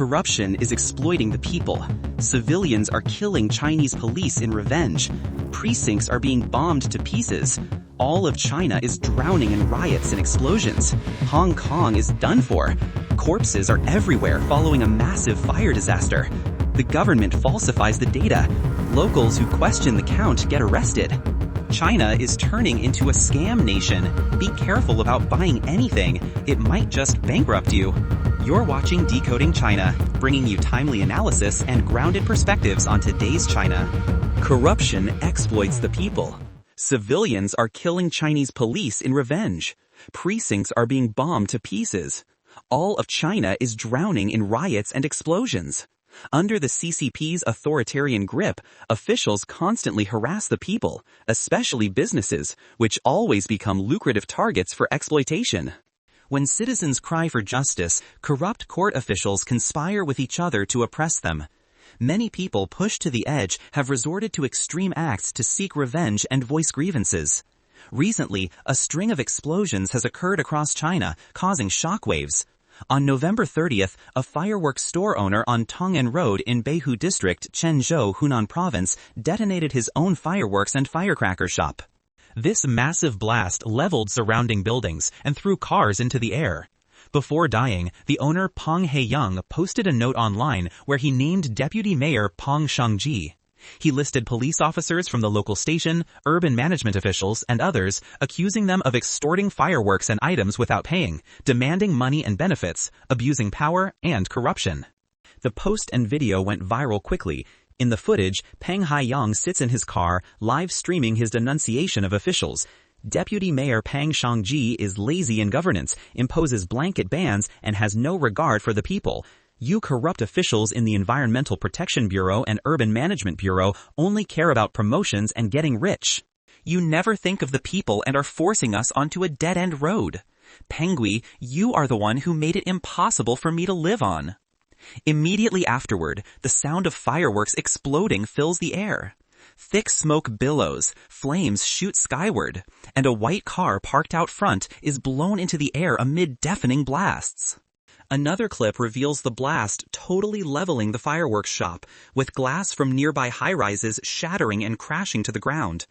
Corruption is exploiting the people. Civilians are killing Chinese police in revenge. Precincts are being bombed to pieces. All of China is drowning in riots and explosions. Hong Kong is done for. Corpses are everywhere following a massive fire disaster. The government falsifies the data. Locals who question the count get arrested. China is turning into a scam nation. Be careful about buying anything. It might just bankrupt you. You're watching Decoding China, bringing you timely analysis and grounded perspectives on today's China. Corruption exploits the people. Civilians are killing Chinese police in revenge. Precincts are being bombed to pieces. All of China is drowning in riots and explosions. Under the CCP's authoritarian grip, officials constantly harass the people, especially businesses, which always become lucrative targets for exploitation. When citizens cry for justice, corrupt court officials conspire with each other to oppress them. Many people pushed to the edge have resorted to extreme acts to seek revenge and voice grievances. Recently, a string of explosions has occurred across China, causing shockwaves. On November 30th, a fireworks store owner on Tong'an Road in Beihu District, Quanzhou, Hunan Province, detonated his own fireworks and firecracker shop. This massive blast leveled surrounding buildings and threw cars into the air. Before dying, the owner Peng Heiyang posted a note online where he named Deputy Mayor Peng Shangji. He listed police officers from the local station, urban management officials, and others, accusing them of extorting fireworks and items without paying, demanding money and benefits, abusing power, and corruption. The post and video went viral quickly. In the footage, Peng Heiyang sits in his car, live streaming his denunciation of officials. Deputy Mayor Peng Shangji is lazy in governance, imposes blanket bans, and has no regard for the people. You corrupt officials in the Environmental Protection Bureau and Urban Management Bureau only care about promotions and getting rich. You never think of the people and are forcing us onto a dead-end road. Pengui, you are the one who made it impossible for me to live on. Immediately afterward, the sound of fireworks exploding fills the air. Thick smoke billows, flames shoot skyward, and a white car parked out front is blown into the air amid deafening blasts. Another clip reveals the blast totally leveling the fireworks shop, with glass from nearby high-rises shattering and crashing to the ground.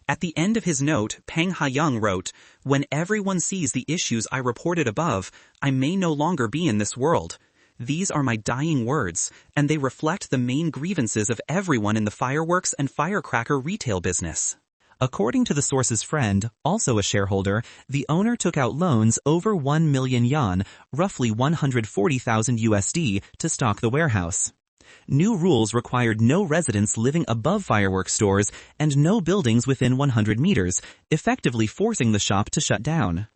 At the end of his note, Peng Heiyang wrote, "When everyone sees the issues I reported above, I may no longer be in this world. These are my dying words, and they reflect the main grievances of everyone in the fireworks and firecracker retail business." According to the source's friend, also a shareholder, the owner took out loans over 1 million yuan, roughly 140,000 USD, to stock the warehouse. New rules required no residents living above fireworks stores and no buildings within 100 meters, effectively forcing the shop to shut down.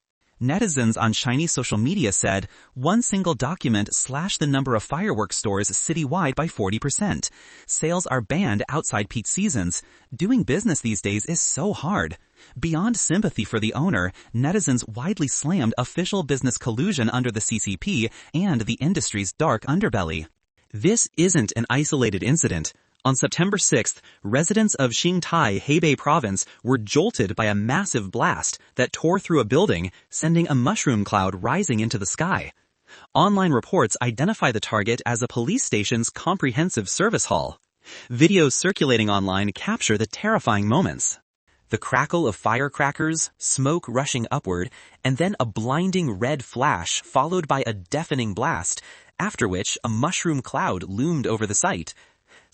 Netizens on Chinese social media said, one single document slashed the number of fireworks stores citywide by 40%. Sales are banned outside peak seasons. Doing business these days is so hard. Beyond sympathy for the owner, netizens widely slammed official business collusion under the CCP and the industry's dark underbelly. This isn't an isolated incident. On September 6th, residents of Xingtai, Hebei Province were jolted by a massive blast that tore through a building, sending a mushroom cloud rising into the sky. Online reports identify the target as a police station's comprehensive service hall. Videos circulating online capture the terrifying moments. The crackle of firecrackers, smoke rushing upward, and then a blinding red flash followed by a deafening blast, after which a mushroom cloud loomed over the site.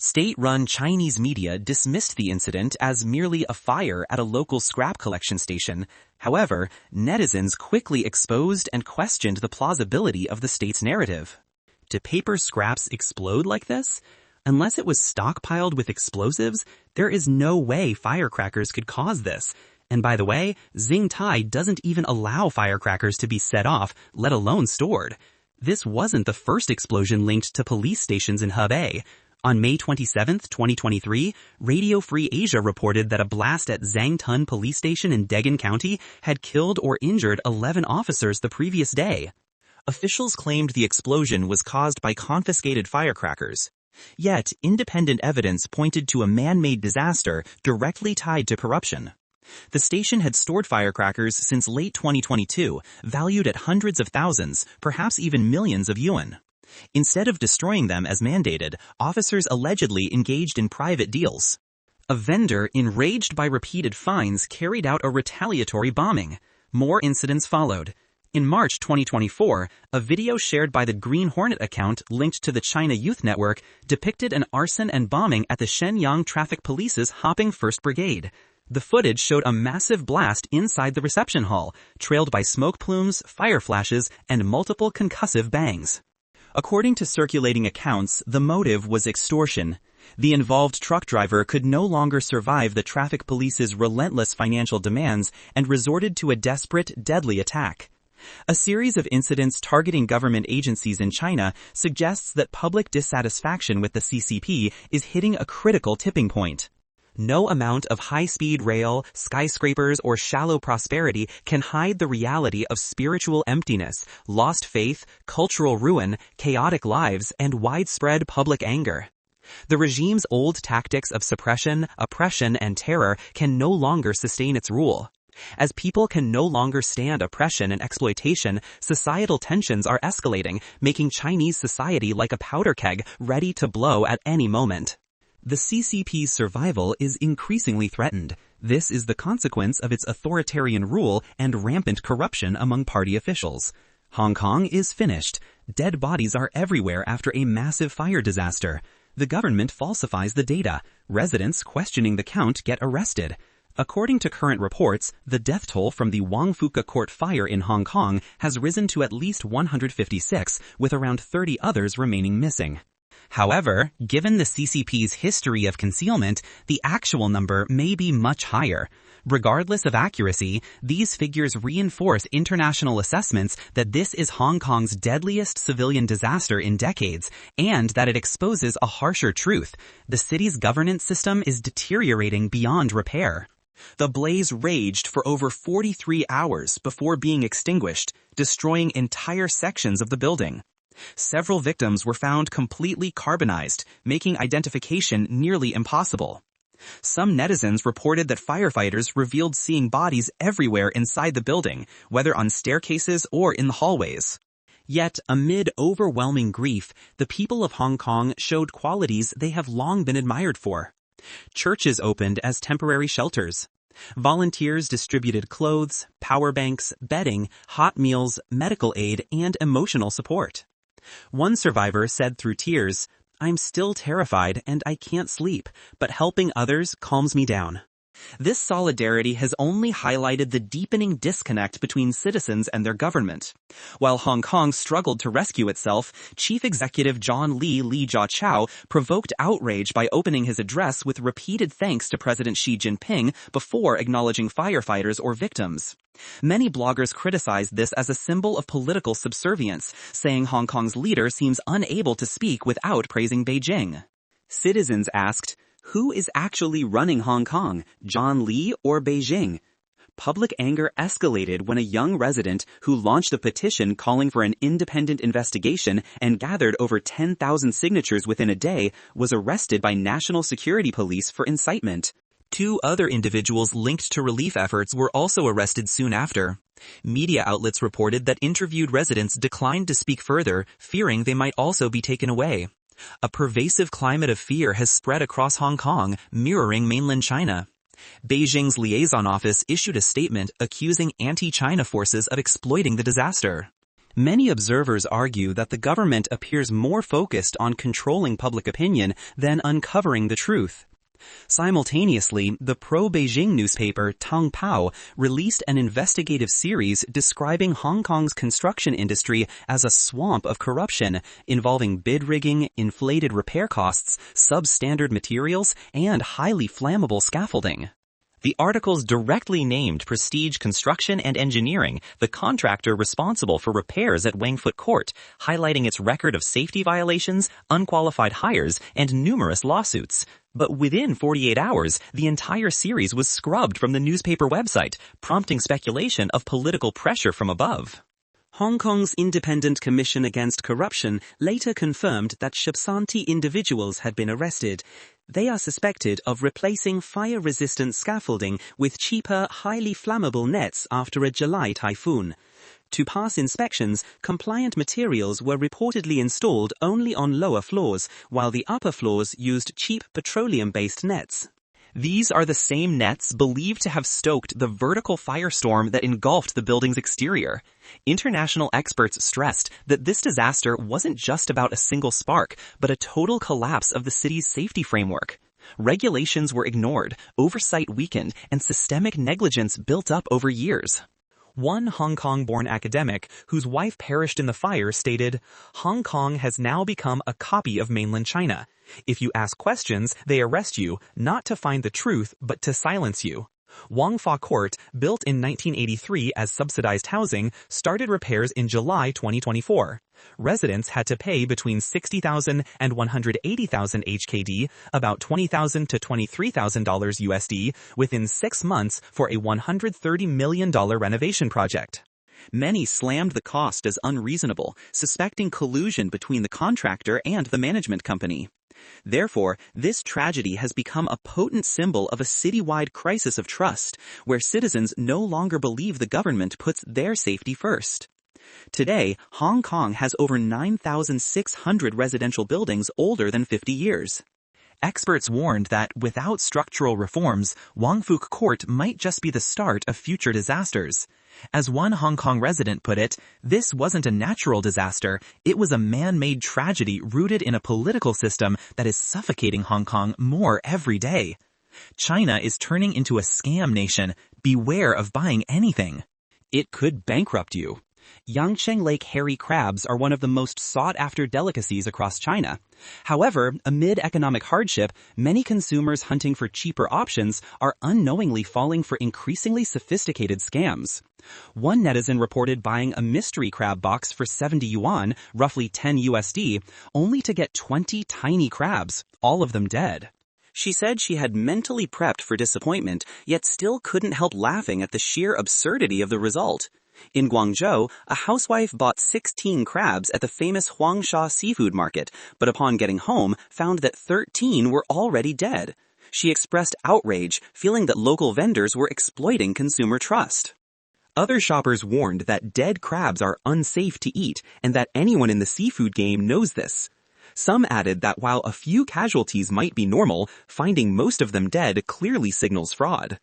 State-run Chinese media dismissed the incident as merely a fire at a local scrap collection station. However, netizens quickly exposed and questioned the plausibility of the state's narrative. Do paper scraps explode like this? Unless it was stockpiled with explosives, there is no way firecrackers could cause this. And by the way, Xingtai doesn't even allow firecrackers to be set off, let alone stored. This wasn't the first explosion linked to police stations in Hebei. On May 27, 2023, Radio Free Asia reported that a blast at Zhangtun Police Station in Degan County had killed or injured 11 officers the previous day. Officials claimed the explosion was caused by confiscated firecrackers. Yet, independent evidence pointed to a man-made disaster directly tied to corruption. The station had stored firecrackers since late 2022, valued at hundreds of thousands, perhaps even millions of yuan. Instead of destroying them as mandated, officers allegedly engaged in private deals. A vendor, enraged by repeated fines, carried out a retaliatory bombing. More incidents followed. In March 2024, a video shared by the Green Hornet account linked to the China Youth Network depicted an arson and bombing at the Shenyang Traffic Police's Hopping 1st Brigade. The footage showed a massive blast inside the reception hall, trailed by smoke plumes, fire flashes, and multiple concussive bangs. According to circulating accounts, the motive was extortion. The involved truck driver could no longer survive the traffic police's relentless financial demands and resorted to a desperate, deadly attack. A series of incidents targeting government agencies in China suggests that public dissatisfaction with the CCP is hitting a critical tipping point. No amount of high-speed rail, skyscrapers, or shallow prosperity can hide the reality of spiritual emptiness, lost faith, cultural ruin, chaotic lives, and widespread public anger. The regime's old tactics of suppression, oppression, and terror can no longer sustain its rule. As people can no longer stand oppression and exploitation, societal tensions are escalating, making Chinese society like a powder keg ready to blow at any moment. The CCP's survival is increasingly threatened. This is the consequence of its authoritarian rule and rampant corruption among party officials. Hong Kong is finished. Dead bodies are everywhere after a massive fire disaster. The government falsifies the data. Residents questioning the count get arrested. According to current reports, the death toll from the Wong Fook Court fire in Hong Kong has risen to at least 156, with around 30 others remaining missing. However, given the CCP's history of concealment, the actual number may be much higher. Regardless of accuracy, these figures reinforce international assessments that this is Hong Kong's deadliest civilian disaster in decades, and that it exposes a harsher truth. The city's governance system is deteriorating beyond repair. The blaze raged for over 43 hours before being extinguished, destroying entire sections of the building. Several victims were found completely carbonized, making identification nearly impossible. Some netizens reported that firefighters revealed seeing bodies everywhere inside the building, whether on staircases or in the hallways. Yet, amid overwhelming grief, the people of Hong Kong showed qualities they have long been admired for. Churches opened as temporary shelters. Volunteers distributed clothes, power banks, bedding, hot meals, medical aid, and emotional support. One survivor said through tears, "I'm still terrified and I can't sleep, but helping others calms me down." This solidarity has only highlighted the deepening disconnect between citizens and their government. While Hong Kong struggled to rescue itself, Chief Executive John Lee Jiaqiao provoked outrage by opening his address with repeated thanks to President Xi Jinping before acknowledging firefighters or victims. Many bloggers criticized this as a symbol of political subservience, saying Hong Kong's leader seems unable to speak without praising Beijing. Citizens asked, who is actually running Hong Kong, John Lee or Beijing? Public anger escalated when a young resident who launched a petition calling for an independent investigation and gathered over 10,000 signatures within a day was arrested by National Security Police for incitement. 2 other individuals linked to relief efforts were also arrested soon after. Media outlets reported that interviewed residents declined to speak further, fearing they might also be taken away. A pervasive climate of fear has spread across Hong Kong, mirroring mainland China. Beijing's liaison office issued a statement accusing anti-China forces of exploiting the disaster. Many observers argue that the government appears more focused on controlling public opinion than uncovering the truth. Simultaneously, the pro-Beijing newspaper Tang Pao released an investigative series describing Hong Kong's construction industry as a swamp of corruption, involving bid rigging, inflated repair costs, substandard materials, and highly flammable scaffolding. The articles directly named Prestige Construction and Engineering, the contractor responsible for repairs at Wong Fook Court, highlighting its record of safety violations, unqualified hires, and numerous lawsuits. But within 48 hours, the entire series was scrubbed from the newspaper website, prompting speculation of political pressure from above. Hong Kong's Independent Commission Against Corruption later confirmed that Shibsanti individuals had been arrested. They are suspected of replacing fire-resistant scaffolding with cheaper, highly flammable nets after a July typhoon. To pass inspections, compliant materials were reportedly installed only on lower floors, while the upper floors used cheap petroleum-based nets. These are the same nets believed to have stoked the vertical firestorm that engulfed the building's exterior. International experts stressed that this disaster wasn't just about a single spark, but a total collapse of the city's safety framework. Regulations were ignored, oversight weakened, and systemic negligence built up over years. One Hong Kong-born academic whose wife perished in the fire stated, "Hong Kong has now become a copy of mainland China. If you ask questions, they arrest you, not to find the truth, but to silence you." Wong Fook Court, built in 1983 as subsidized housing, started repairs in July 2024. Residents had to pay between 60,000 and 180,000 HKD, about $20,000 to $23,000 USD, within 6 months for a $130 million renovation project. Many slammed the cost as unreasonable, suspecting collusion between the contractor and the management company. Therefore, this tragedy has become a potent symbol of a citywide crisis of trust, where citizens no longer believe the government puts their safety first. Today, Hong Kong has over 9,600 residential buildings older than 50 years. Experts warned that without structural reforms, Wong Fook Court might just be the start of future disasters. As one Hong Kong resident put it, this wasn't a natural disaster, it was a man-made tragedy rooted in a political system that is suffocating Hong Kong more every day. China is turning into a scam nation. Beware of buying anything. It could bankrupt you. Yangcheng Lake hairy crabs are one of the most sought-after delicacies across China. However, amid economic hardship, many consumers hunting for cheaper options are unknowingly falling for increasingly sophisticated scams. One netizen reported buying a mystery crab box for 70 yuan, roughly 10 USD, only to get 20 tiny crabs, all of them dead. She said she had mentally prepped for disappointment, yet still couldn't help laughing at the sheer absurdity of the result. In Guangzhou, a housewife bought 16 crabs at the famous Huangsha seafood market, but upon getting home, found that 13 were already dead. She expressed outrage, feeling that local vendors were exploiting consumer trust. Other shoppers warned that dead crabs are unsafe to eat, and that anyone in the seafood game knows this. Some added that while a few casualties might be normal, finding most of them dead clearly signals fraud.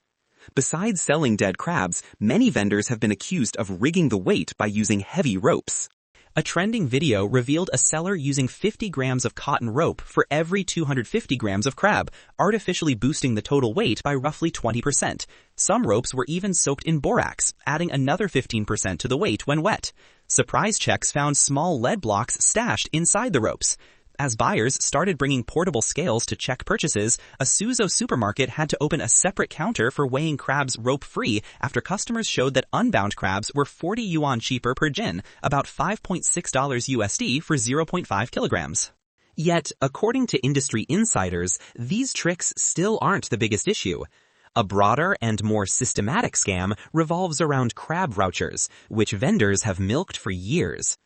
Besides selling dead crabs, many vendors have been accused of rigging the weight by using heavy ropes. A trending video revealed a seller using 50 grams of cotton rope for every 250 grams of crab, artificially boosting the total weight by roughly 20%. Some ropes were even soaked in borax, adding another 15% to the weight when wet. Surprise checks found small lead blocks stashed inside the ropes. As buyers started bringing portable scales to check purchases, a Suzhou supermarket had to open a separate counter for weighing crabs rope-free after customers showed that unbound crabs were 40 yuan cheaper per jin, about $5.6 USD for 0.5 kilograms. Yet, according to industry insiders, these tricks still aren't the biggest issue. A broader and more systematic scam revolves around crab vouchers, which vendors have milked for years.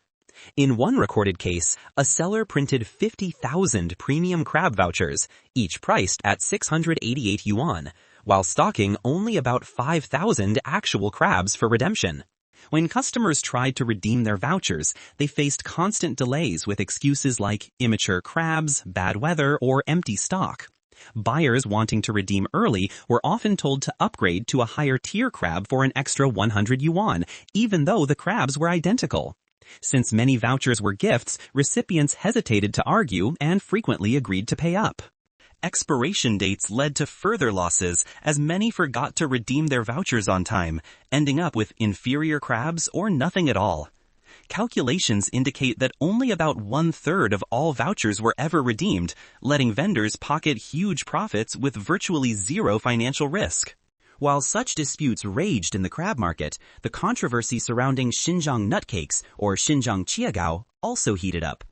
In one recorded case, a seller printed 50,000 premium crab vouchers, each priced at 688 yuan, while stocking only about 5,000 actual crabs for redemption. When customers tried to redeem their vouchers, they faced constant delays with excuses like immature crabs, bad weather, or empty stock. Buyers wanting to redeem early were often told to upgrade to a higher tier crab for an extra 100 yuan, even though the crabs were identical. Since many vouchers were gifts, recipients hesitated to argue and frequently agreed to pay up. Expiration dates led to further losses as many forgot to redeem their vouchers on time, ending up with inferior crabs or nothing at all. Calculations indicate that only about 1/3 of all vouchers were ever redeemed, letting vendors pocket huge profits with virtually zero financial risk. While such disputes raged in the crab market, the controversy surrounding Xinjiang nutcakes, or Xinjiang chiagao, also heated up.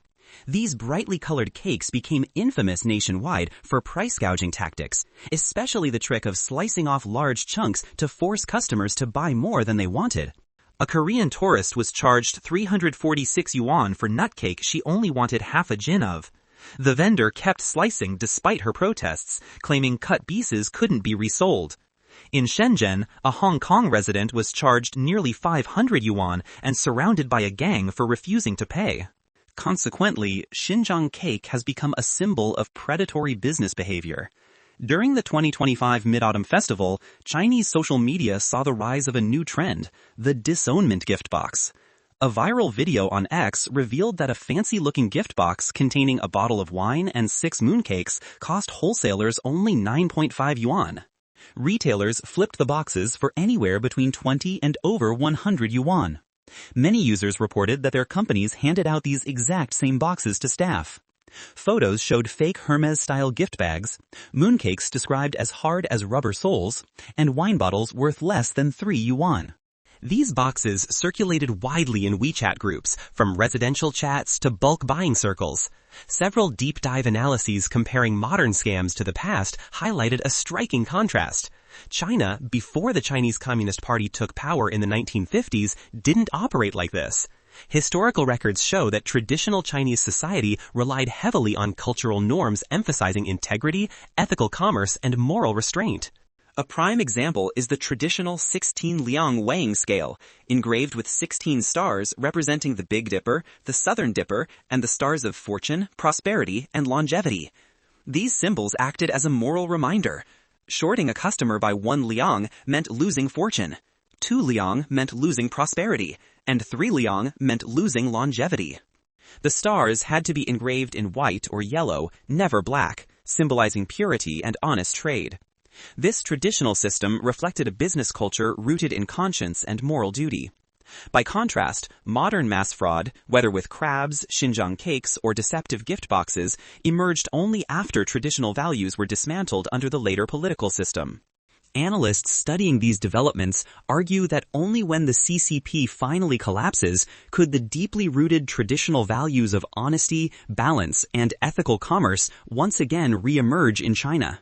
These brightly colored cakes became infamous nationwide for price gouging tactics, especially the trick of slicing off large chunks to force customers to buy more than they wanted. A Korean tourist was charged 346 yuan for nutcake she only wanted half a jin of. The vendor kept slicing despite her protests, claiming cut pieces couldn't be resold. In Shenzhen, a Hong Kong resident was charged nearly 500 yuan and surrounded by a gang for refusing to pay. Consequently, Xinjiang cake has become a symbol of predatory business behavior. During the 2025 Mid-Autumn Festival, Chinese social media saw the rise of a new trend, the disownment gift box. A viral video on X revealed that a fancy-looking gift box containing a bottle of wine and 6 mooncakes cost wholesalers only 9.5 yuan. Retailers flipped the boxes for anywhere between 20 and over 100 yuan. Many users reported that their companies handed out these exact same boxes to staff. Photos showed fake Hermes-style gift bags, mooncakes described as hard as rubber soles, and wine bottles worth less than 3 yuan. These boxes circulated widely in WeChat groups, from residential chats to bulk buying circles. Several deep dive analyses comparing modern scams to the past highlighted a striking contrast. China, before the Chinese Communist Party took power in the 1950s, didn't operate like this. Historical records show that traditional Chinese society relied heavily on cultural norms emphasizing integrity, ethical commerce, and moral restraint. A prime example is the traditional 16 liang weighing scale, engraved with 16 stars representing the Big Dipper, the Southern Dipper, and the stars of fortune, prosperity, and longevity. These symbols acted as a moral reminder. Shorting a customer by 1 liang meant losing fortune. 2 liang meant losing prosperity, and 3 liang meant losing longevity. The stars had to be engraved in white or yellow, never black, symbolizing purity and honest trade. This traditional system reflected a business culture rooted in conscience and moral duty. By contrast, modern mass fraud, whether with crabs, Xinjiang cakes, or deceptive gift boxes, emerged only after traditional values were dismantled under the later political system. Analysts studying these developments argue that only when the CCP finally collapses could the deeply rooted traditional values of honesty, balance, and ethical commerce once again re-emerge in China.